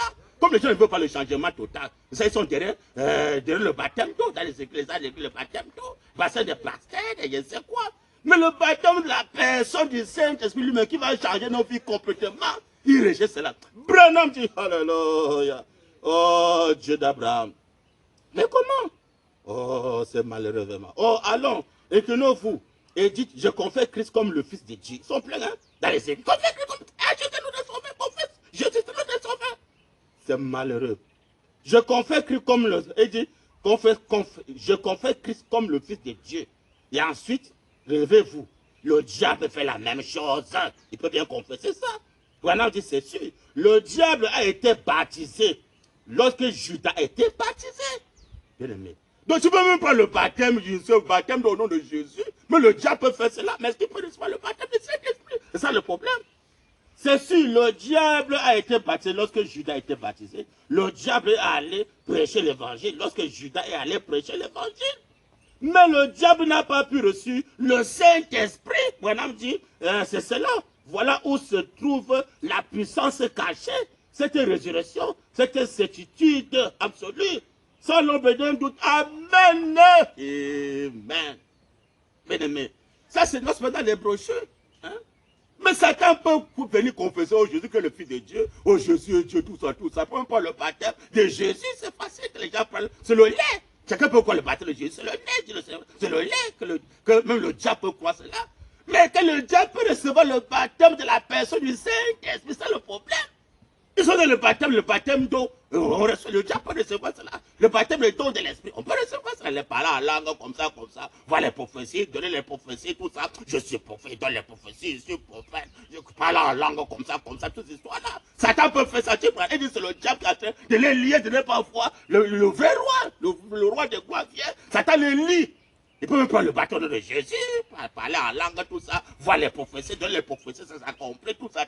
Comme les gens ne veulent pas le changement total, ils sont derrière le baptême d'eau, dans les églises, le baptême d'eau, bassin de pasteur, et je ne sais quoi. Mais le baptême de la personne du Saint-Esprit lui-même qui va changer nos vies complètement, il rejette cela. Branham dit, alléluia, oh Dieu d'Abraham. Mais comment? Oh, c'est malheureux vraiment. Oh, allons, inclinez-vous et dites, je confesse Christ comme le Fils de Dieu. Ils sont pleins, hein, dans les églises. Confesse Christ comme Jésus nous sauvé, confesse, Jésus nous sauvé. C'est malheureux. Je confesse Christ comme le... Et dit, je confesse Christ comme le Fils de Dieu. Et ensuite, levez-vous. Le diable fait la même chose. Il peut bien confesser ça. Voilà, on dit, c'est sûr. Le diable a été baptisé lorsque Judas a été baptisé. Bien aimé. Donc tu ne peux même pas le baptême, le baptême au nom de Jésus. Mais le diable peut faire cela. Mais est-ce qu'il peut recevoir le baptême du Saint-Esprit? C'est ça le problème. C'est sûr, le diable a été baptisé lorsque Judas a été baptisé. Le diable est allé prêcher l'évangile lorsque Judas est allé prêcher l'évangile. Mais le diable n'a pas pu recevoir le Saint-Esprit. Branham dit, c'est cela. Voilà où se trouve la puissance cachée. Cette résurrection, cette certitude absolue. Sans l'ombre d'un doute. Amen. Amen. Bien-aimé. Ça, c'est dans les brochures. Hein? Mais Satan peut venir confesser au Jésus que le Fils de Dieu, au Jésus est Dieu, tout ça, tout ça. Peu pas le baptême de Jésus, c'est facile que les gens parlent. C'est le lait. Chacun peut croire le baptême de Jésus, c'est le lait. C'est le lait que même le diable peut croire cela. Mais que le diable peut recevoir le baptême de la personne du Saint-Esprit, c'est le problème. Ils sont dans le baptême d'eau. Le diable peut recevoir cela. Le baptême de don de l'esprit. On peut recevoir cela. Les parler en langue comme ça. Voir les prophéties, donner les prophéties, tout ça. Je suis prophète, donne les prophéties, je suis prophète. Je parle en langue comme ça, toutes ces histoires-là. Satan peut faire ça. Il dit c'est le diable qui est en train de les lier, de ne pas voir le vrai roi, le roi de gloire vient. Satan les lie. Il peut même prendre le bâton de Jésus, parler en langue, tout ça, voir les prophéties, donner les prophéties, ça s'accomplit, tout ça.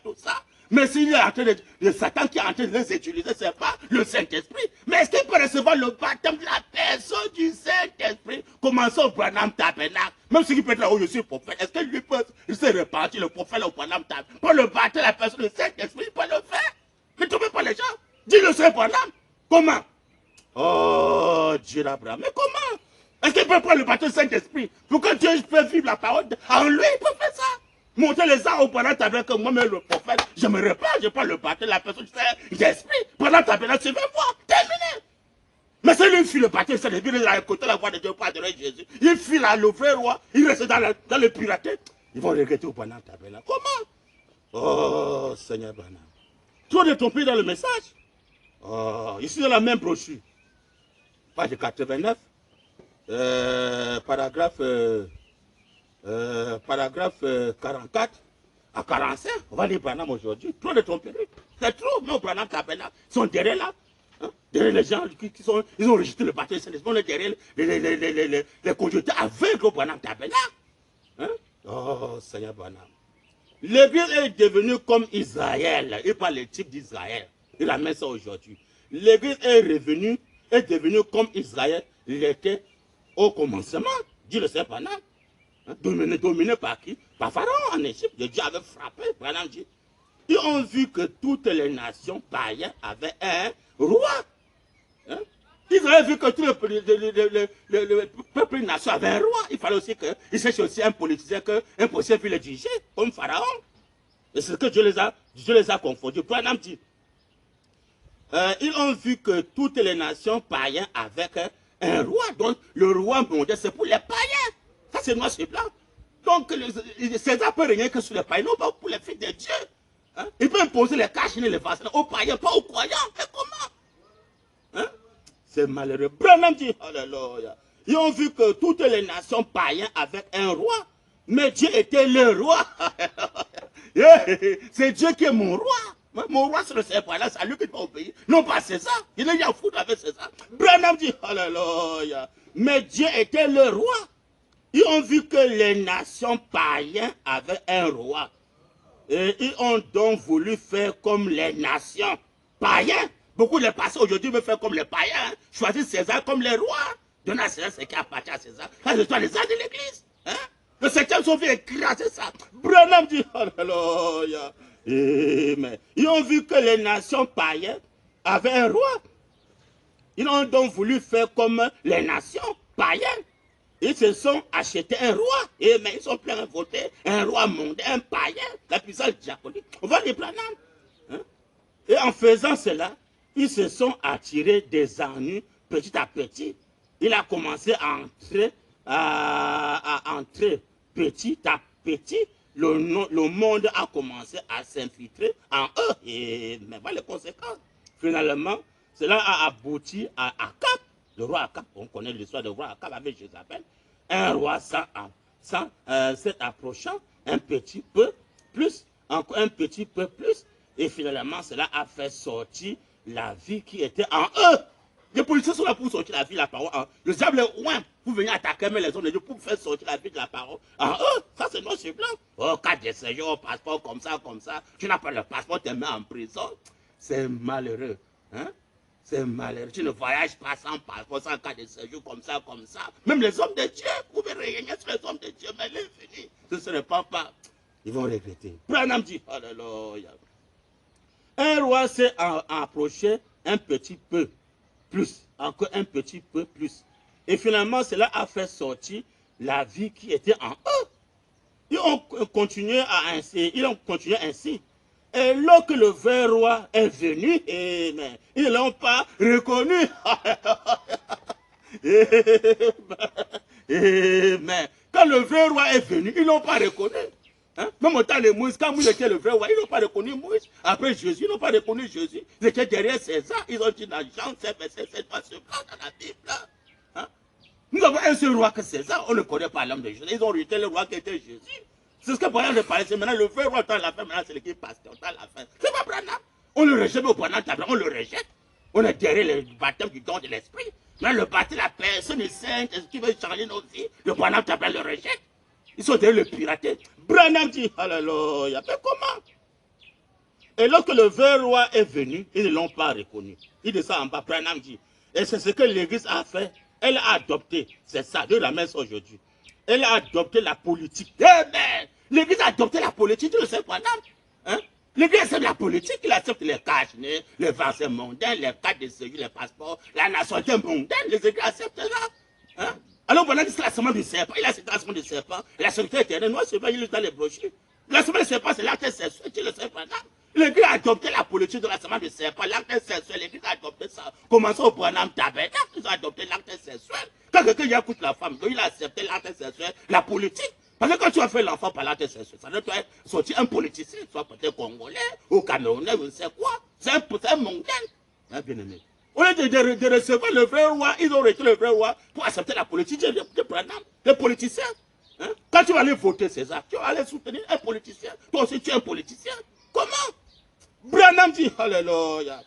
Mais s'il est en train de Satan qui est en train de les utiliser, c'est pas le Saint-Esprit. Mais est-ce qu'il peut recevoir le baptême de la personne du Saint-Esprit? Commençons au Branham Tabernacle. Même si il peut être là où je suis prophète, est-ce qu'il peut se répartir le prophète au Branham Tabernacle? Pour le baptême de la personne du Saint-Esprit, il peut le faire. Ne trouvez pas les gens. Dis-le sur Branham. Comment? Oh, Dieu d'Abraham. Mais comment? Est-ce qu'il peut prendre le baptême du Saint-Esprit? Pour que Dieu puisse vivre la parole en lui, il peut faire ça. Monter les arts au Branham Tabernacle, que moi-même le prophète, je me répare, je prends le baptême de la personne du Saint-Esprit. Branham Tabernacle, tu veux voir, terminé. Mais c'est lui qui fuit le baptême, c'est lui qui a écouté la voix de Dieu pour adorer Jésus. Il fuit là, le vrai roi, il reste dans le piraté. Ils vont regretter au Branham Tabernacle. Comment? Oh, Seigneur Branham. Trop de trompés dans le message. Oh, ici dans la même brochure. Page 89. Paragraphe 44 à 45, on va lire Branham aujourd'hui. Trop de tromperies. C'est trop, mais au Branham Tabernacle, ils sont derrière là. Hein? Derrière les gens ils ont rejeté le baptême Saint-Esprit. On est derrière les conjoncteurs aveugles au Branham Tabernacle. Hein? Oh, Seigneur Branham. L'église est devenue comme Israël. Il parle le type d'Israël. Il amène ça aujourd'hui. L'église est devenue comme Israël l'était au commencement, dit le Seigneur Branham. Hein, dominé par qui? Par Pharaon en Égypte. Dieu avait frappé. Branham dit. Ils ont vu que toutes les nations païennes avaient un roi. Hein? Ils avaient vu que tout le peuple nation avait un roi. Il fallait aussi qu'ils cherchent aussi un politicien qu'un politicien puisse le diriger, comme Pharaon. Et c'est ce que Dieu les a confondus. Branham dit. Ils ont vu que toutes les nations païennes avaient un roi. Donc le roi mondial, c'est pour les païens. Ça c'est noir, c'est blanc. Donc, César peut régner que sur les païens, non pas pour les fils de Dieu. Hein? Il peut imposer les caches et les vassals aux païens, pas aux croyants. Mais comment? Hein? C'est malheureux. Branham dit, alléluia. Ils ont vu que toutes les nations païennes avaient un roi, mais Dieu était le roi. C'est Dieu qui est mon roi. Mon roi, c'est le Seigneur, c'est à lui qui doit obéir. Non pas César. Il n'est rien à foutre avec César. Branham dit, alléluia. Mais Dieu était le roi. Ils ont vu que les nations païennes avaient un roi. Et ils ont donc voulu faire comme les nations païennes. Beaucoup de pasteurs aujourd'hui veulent faire comme les païens. Choisir César comme les rois. Donner à César ce qui appartient à César. Ça, ce sont les arts de l'église. Hein? Le septième sont fait écraser ça. Branham dit, alléluia. Mais ils ont vu que les nations païennes avaient un roi. Ils ont donc voulu faire comme les nations païennes. Ils se sont achetés un roi. Mais ils sont pleins à voter un roi mondain, un païen, la puissance diabolique. On va les Branham. Hein? Et en faisant cela, ils se sont attirés des ennuis petit à petit. Il a commencé à entrer petit à petit. Le monde a commencé à s'infiltrer en eux. Mais voilà les conséquences. Finalement, cela a abouti à Akab. Le roi Akab, on connaît l'histoire du roi Akab avec Jézabel. Un roi s'est approchant un petit peu plus, encore un petit peu plus. Et finalement, cela a fait sortir la vie qui était en eux. Les policiers sont là pour sortir la vie de la parole. Le diable est loin pour venir attaquer mais les hommes de Dieu pour faire sortir la vie de la parole. En eux, ça c'est noir sur blanc. Oh, carte de séjour, passeport comme ça, comme ça. Tu n'as pas le passeport, tu te mets en prison. C'est malheureux. Hein? C'est malheureux. Tu ne voyages pas sans passeport, sans carte de séjour, comme ça, comme ça. Même les hommes de Dieu, vous pouvez régner sur les hommes de Dieu, mais l'infini, ce ne se répand pas. Ils vont regretter. Branham dit, alléluia. Un roi s'est approché un petit peu plus, encore un petit peu plus. Et finalement, cela a fait sortir la vie qui était en eux. Ils ont continué ainsi. Et lorsque le vrai roi est venu, ils ne l'ont pas reconnu. Mais quand le vrai roi est venu, ils ne l'ont pas reconnu. Hein? Même au temps de Moïse, quand Moïse était le vrai roi, ils n'ont pas reconnu Moïse. Après Jésus, ils n'ont pas reconnu Jésus. Ils étaient derrière César. Ils ont dit dans Jean 7, verset 7, pas ce plan dans la Bible. Hein? Nous avons un seul roi que César. On ne connaît pas l'homme de Jésus. Ils ont rejeté le roi qui était Jésus. C'est ce que Branham parlait. Maintenant, le vrai roi, dans la fin, maintenant, c'est l'équipe pasteur, dans la fin. C'est pas Branham. On le rejette, mais au Branham, on le rejette. On est derrière le baptême du don de l'esprit. Mais le baptême, la personne est sainte, qui veut changer nos vies, le Branham le rejette. Ils sont derrière le pirater. Branham dit, alléluia, mais comment? Et lorsque le vrai roi est venu, ils ne l'ont pas reconnu. Il descend en bas, Branham dit. Et c'est ce que l'église a fait. Elle a adopté, c'est ça, de la messe aujourd'hui. Elle a adopté la politique. Mais l'église a adopté la politique, tu le sais, Branham. Hein? L'église accepte la politique, il accepte les caches, les vaccins mondains, les cartes de séjour, les passeports, la nationalité mondaine, les églises acceptent ça. Hein? Alors, voilà, c'est la semence du serpent. Il a cette la semence du serpent. La sécurité éternelle, non, c'est pas, il est dans les brochures. La semence du serpent, c'est l'acte sexuel, tu le sais, Branham. L'église a adopté la politique de la semence du serpent, l'acte sexuel, l'église a adopté ça. Commençons au Branham Tabernacle, ils ont adopté l'acte sexuel. Quand quelqu'un écoute la femme, il a accepté l'acte sexuel, la politique. Parce que quand tu as fait l'enfant par l'acte sexuel, ça doit être sorti un politicien, soit peut-être congolais, ou camerounais, ou ne sais quoi. C'est un mondain. Hein, bien aimé. Au lieu de recevoir le vrai roi, ils ont rejeté le vrai roi pour accepter la politique de Branham, les politiciens. Hein? Quand tu vas aller voter César, tu vas aller soutenir un politicien. Toi aussi, tu es un politicien. Comment? Branham dit, alléluia.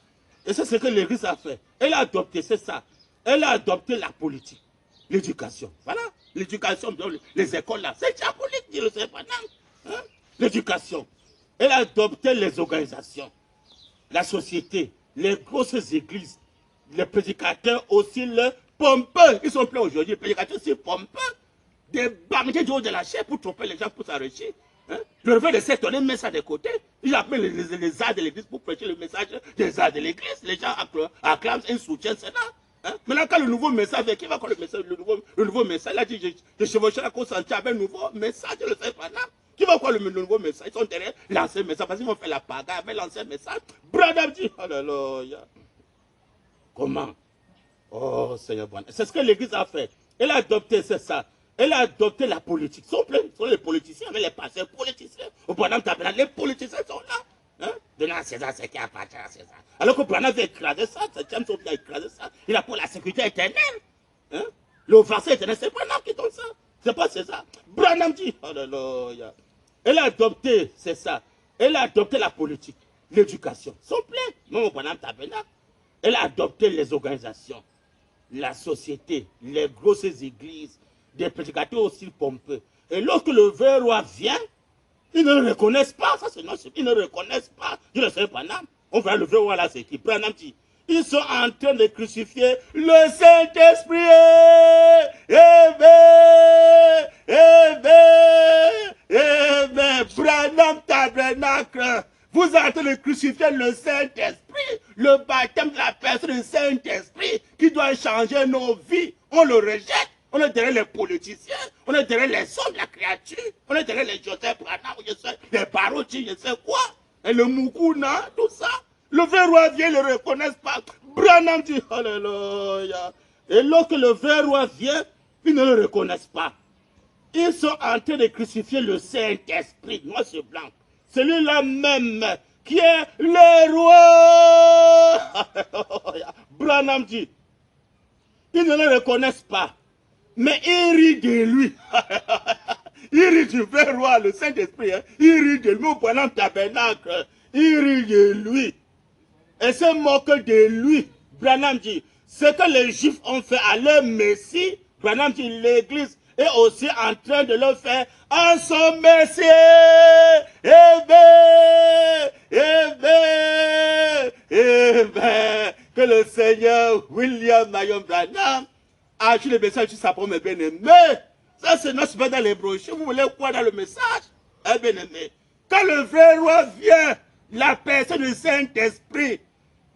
Et c'est ce que l'église a fait. Elle a adopté, c'est ça. Elle a adopté la politique, l'éducation. Voilà, l'éducation, les écoles là, c'est diabolique, dit le Seigneur Branham. Hein? L'éducation. Elle a adopté les organisations, la société, les grosses églises. Les prédicateurs aussi, le pompeux. Ils sont pleins aujourd'hui. Les prédicateurs aussi pompeux. Des banquiers du haut de la chair pour tromper les gens, pour s'enrichir. Hein? Le réveil de secte, on met ça de côté. Ils appellent les arts de l'église pour prêcher le message des arts de l'église. Les gens acclament et soutiennent cela. Hein? Maintenant, quand le nouveau message vient, qui va quand le nouveau message? Il a dit, je chevauchais la course entière avec un nouveau message, je le sais pas. Qui va quoi le nouveau message? Ils sont derrière l'ancien message parce qu'ils vont faire la pagaille avec l'ancien message. Branham dit, alléluia. Comment? Oh Seigneur, c'est ce que l'église a fait. Elle a adopté, c'est ça. Elle a adopté la politique. Ils sont pleins, ce sont les politiciens, mais les pasteurs politiciens. Au Branham Tabernacle, les politiciens sont là. Hein? Donnant à César ce qui appartient à César. Alors que Branham veut écraser ça, James a écrasé ça. Il a pour la sécurité éternelle. Hein? Le vaccin éternel, c'est Branham qui donne ça. C'est pas César. Branham dit, alléluia. Elle a adopté, c'est ça. Elle a adopté la politique, l'éducation. Ils sont pleins, même au Branham Tabernacle. Elle a adopté les organisations, la société, les grosses églises, des prédicateurs aussi pompeux. Et lorsque le vrai roi vient, ils ne le reconnaissent pas. Ça, c'est non, ils ne le reconnaissent pas. Je ne sais pas, Branham. On verra le vrai roi là, c'est qui? Branham dit. Ils sont en train de crucifier le Saint-Esprit. Branham Tabernacle. Vous êtes en train de crucifier le Saint-Esprit. Le baptême de la personne du Saint-Esprit qui doit changer nos vies. On le rejette. On est derrière les politiciens. On est derrière les hommes, la créature. On est derrière les Joseph Branham, les Barochi, je sais quoi. Et le Mukuna, tout ça. Le vrai roi vient, ils ne le reconnaissent pas. Branham dit, alléluia. Et lorsque le vrai roi vient, ils ne le reconnaissent pas. Ils sont en train de crucifier le Saint-Esprit, noir sur blanc. Celui-là même qui est le roi. Branham dit, ils ne le reconnaissent pas. Mais ils rient de lui. Ils rient du vrai roi, le Saint-Esprit. Hein. Ils rient de lui au Branham Tabernacle. Ils rient de lui. Et se moquent de lui. Branham dit, ce que les Juifs ont fait à leur Messie, Branham dit, l'Église est aussi en train de le faire à son Messie. Que le Seigneur William Marion Branham a acheté le message sur sa propre bien-aimé. Ça, c'est notre pas dans les brochures. Vous voulez quoi dans le message? Eh bien aimé. Quand le vrai roi vient, la personne du Saint-Esprit,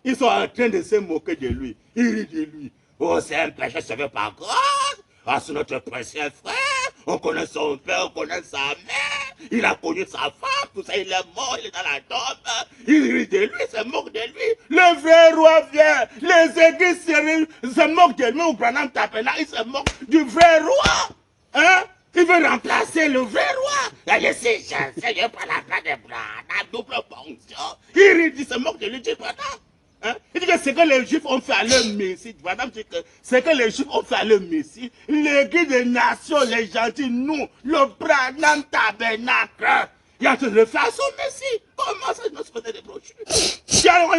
ils sont en train de se moquer de lui. Ils rient de lui. Oh, c'est un péché sauvé par grâce. Ah, c'est notre précieux frère. On connaît son père, on connaît sa mère. Il a connu sa femme, tout ça, il est mort, il est dans la tombe. Il rit de lui, se moque de lui. Le vrai roi vient. Les églises se moquent de lui. Au Branham Tabernacle, ils se moquent du vrai roi. Hein? Il veut remplacer le vrai roi. Je sais, je prends la place de Branham, double fonction. Il rit, il se moque de lui, du Branham. Hein? Il dit que ce que les Juifs ont fait à leur Messie, Branham dit que ce que les Juifs ont fait à leur Messie, l'Église des nations, les gentils, nous, le Branham Tabernacle, il y a en train de le faire à son Messie. Comment ça, nous se faisait des brochures?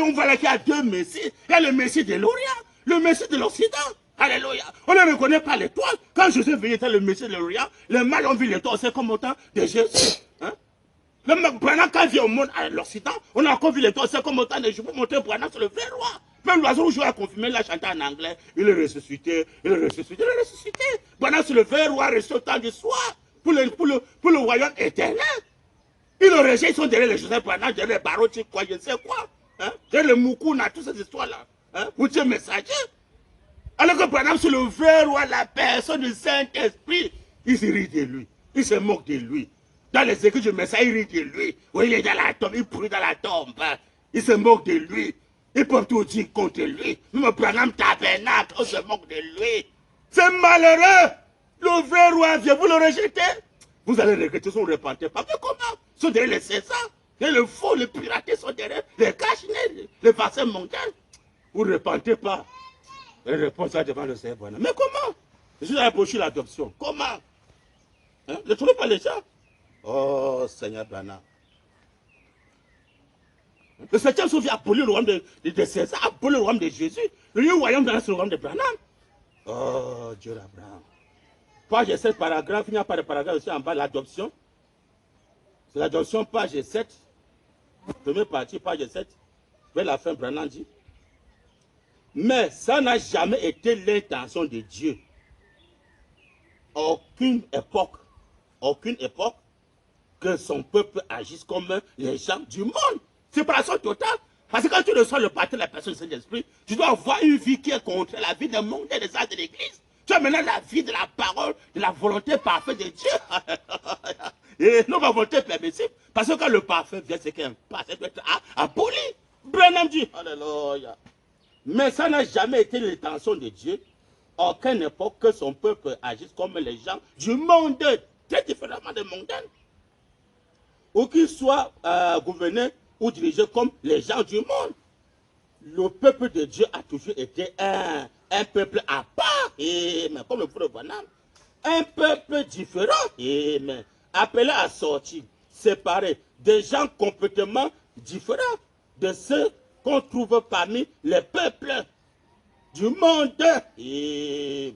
On voit qu'il y a deux Messies. Il y a le Messie de l'Orient, le Messie de l'Occident. Alléluia. On ne reconnaît pas l'étoile. Quand Jésus venait être le Messie de l'Orient, les mâles ont vu l'étoile, c'est comme autant de Jésus. Hein? Le Branham, quand il vient au monde à l'Occident, on a encore vu l'étoile, c'est comme autant de Jésus pour montrer Branham sur le vrai roi. Même l'oiseau rouge a confirmé, il a chanté en anglais, il est ressuscité, il est ressuscité, il est ressuscité. Branham sur le vrai roi ressuscité au temps du soir, pour le royaume éternel. Ils le rejettent, ils sont derrière les Joseph Branham, derrière les Barochi, quoi, je ne sais quoi. Hein? Derrière le Mukuna, toutes ces histoires-là. Hein? Pour Dieu messager. Alors que Branham, c'est le vrai roi, la personne du Saint-Esprit, il se rit de lui, il se moque de lui. Dans les écrits du message, il rit de lui. Oui, il est dans la tombe, il pourrit dans la tombe. Il se moque de lui. Ils peuvent tout dire contre lui. Même Branham Tabernacle, on se moque de lui. C'est malheureux. Le vrai roi vient, vous le rejetez. Vous allez regretter si vous ne repentez pas. Mais comment? Ils sont derrière les Césars. Le faux, les piratés sont derrière. Les cachinets, les vaccins mondial. Vous ne repentez pas. Elle répond ça devant le Seigneur. Mais comment? Je suis dans la brochure l'adoption. Comment? Hein? Ne trouvez pas les gens? Oh, Seigneur Branham. Le septième sauf a aboli le royaume de César, aboli le royaume de Jésus. Le lieu royaume c'est le royaume de Branham. Oh, Dieu l'Abraham. Page 7, paragraphe, il n'y a pas de paragraphe aussi en bas, l'adoption. C'est l'adoption, page 7. Première partie, page 7. Vers la fin, Branham dit. Mais ça n'a jamais été l'intention de Dieu. Aucune époque, que son peuple agisse comme les gens du monde. Séparation totale. Parce que quand tu reçois le parti de la personne du Saint-Esprit, tu dois avoir une vie qui est contre la vie du monde et des actes de l'Église. Tu as maintenant la vie de la parole, de la volonté parfaite de Dieu. Et non, ma volonté permissible. Parce que quand le parfait vient, c'est qu'un parfait doit être aboli. Branham dit, alléluia. Mais ça n'a jamais été l'intention de Dieu. aucune époque que son peuple agisse comme les gens du monde, très différemment des mondains. Ou qu'ils soient gouvernés ou dirigés comme les gens du monde. Le peuple de Dieu a toujours été un peuple à part, mais comme le frère Branham, un peuple différent, mais appelé à sortir, séparé, des gens complètement différents de ceux qu'on trouve parmi les peuples du monde. Amen.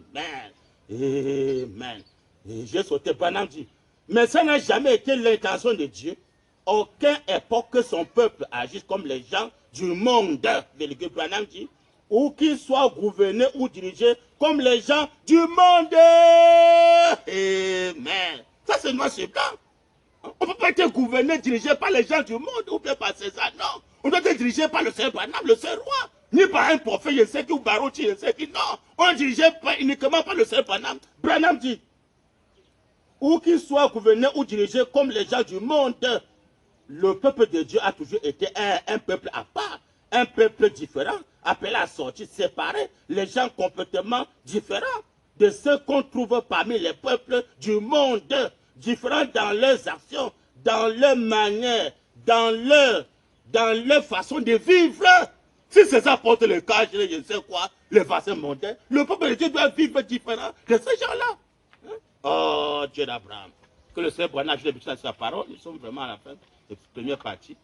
Amen. Et j'ai sauté Branham dit, mais ça n'a jamais été l'intention de Dieu. Aucune époque que son peuple agisse comme les gens du monde, délégué Branham dit, ou qu'ils soient gouvernés ou dirigés comme les gens du monde. Amen. Ça c'est noir sur blanc. On ne peut pas être gouverné, dirigé par les gens du monde ou bien par César, non. On doit être dirigé par le Seigneur Branham, le Seigneur roi. Ni par un prophète, je sais qui, ou Baruch, je sais qui, non. On est dirigé uniquement par le Seigneur Branham. Branham dit, ou qu'ils soient gouvernés ou dirigés comme les gens du monde, le peuple de Dieu a toujours été un peuple à part, un peuple différent, appelé à sortir, séparé, les gens complètement différents de ceux qu'on trouve parmi les peuples du monde, différents dans leurs actions, dans leurs manières, dans leur façon de vivre. Si c'est ça porte le cas, je ne sais quoi, les vaccins mondains, le peuple de Dieu doit vivre différent de ces gens-là. Oh, Dieu d'Abraham. Que le Seigneur Branham, je l'ai sur sa parole, nous sommes vraiment à la fin de la première partie.